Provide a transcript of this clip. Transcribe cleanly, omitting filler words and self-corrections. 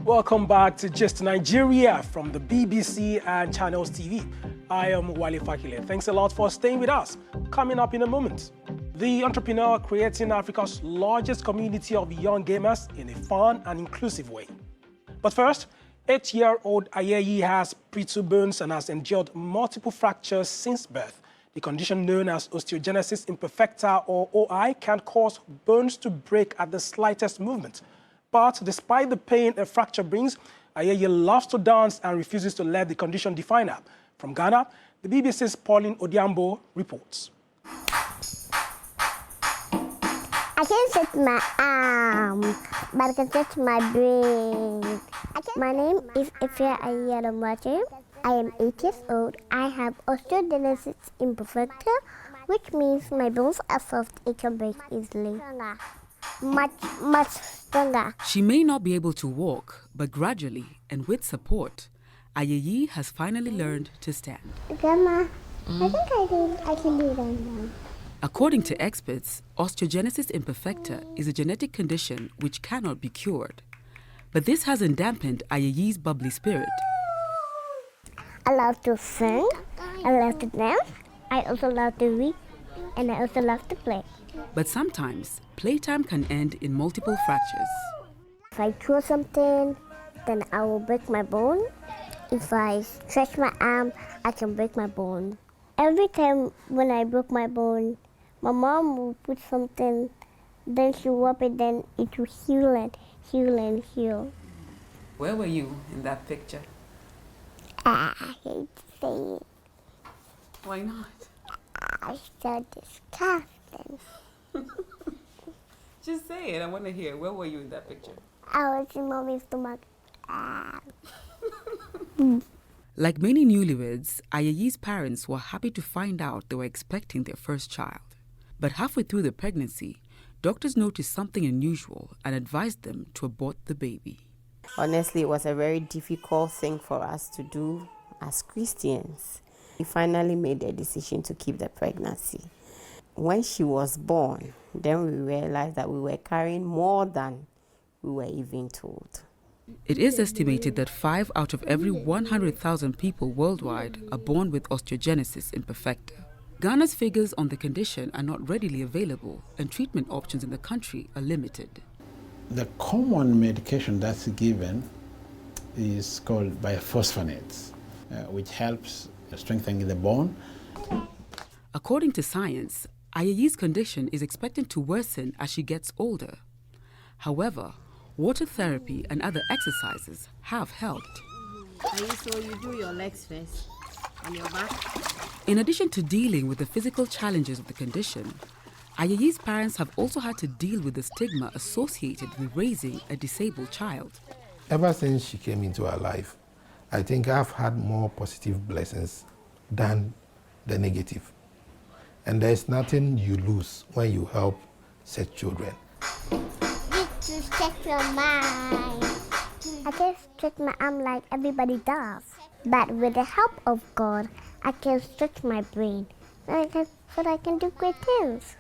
Welcome back to Just Nigeria from the BBC and Channels TV. I am Wale Fakile. Thanks a lot for staying with us. Coming up in a moment, the entrepreneur creating Africa's largest community of young gamers in a fun and inclusive way. But first, 8-year-old Ayeyi has brittle bones and has endured multiple fractures since birth. The condition known as osteogenesis imperfecta or OI can cause bones to break at the slightest movement. But despite the pain a fracture brings, Ayeyi loves to dance and refuses to let the condition define her. From Ghana, the BBC's Pauline Odiambo reports. I can set my arm, but I can set my brain. My name is Ayeyi. I am 8 years old. I have osteogenesis imperfecta, which means my bones are soft, it can break easily. Much stronger. She may not be able to walk, but gradually and with support, Ayeyi has finally learned to stand. Grandma, I think I can do that now. According to experts, osteogenesis imperfecta is a genetic condition which cannot be cured. But this hasn't dampened Ayeyi's bubbly spirit. I love to sing, I love to dance, I also love to read, and I also love to play. But sometimes, playtime can end in multiple fractures. If I throw something, then I will break my bone. If I stretch my arm, I can break my bone. Every time when I broke my bone, my mom will put something, then she will rub it, then it will heal and heal and heal. Where were you in that picture? I hate to say it. Why not? I so disgusting. Just say it, I want to hear. Where were you in that picture? I was in mommy's stomach. Like many newlyweds, Ayeyi's parents were happy to find out they were expecting their first child. But halfway through the pregnancy, doctors noticed something unusual and advised them to abort the baby. Honestly, it was a very difficult thing for us to do as Christians. We finally made the decision to keep the pregnancy. When she was born, then we realized that we were carrying more than we were even told. It is estimated that 5 out of every 100,000 people worldwide are born with osteogenesis imperfecta. Ghana's figures on the condition are not readily available, and treatment options in the country are limited. The common medication that's given is called bisphosphonates, which helps strengthening the bone. According to science, Ayeyi's condition is expected to worsen as she gets older. However, water therapy and other exercises have helped. So you do your legs first and your back? In addition to dealing with the physical challenges of the condition, Ayeyi's parents have also had to deal with the stigma associated with raising a disabled child. Ever since she came into our life, I think I've had more positive blessings than the negative. And there's nothing you lose when you help such children. To stretch your mind. I can stretch my arm like everybody does. But with the help of God, I can stretch my brain so I can do great things.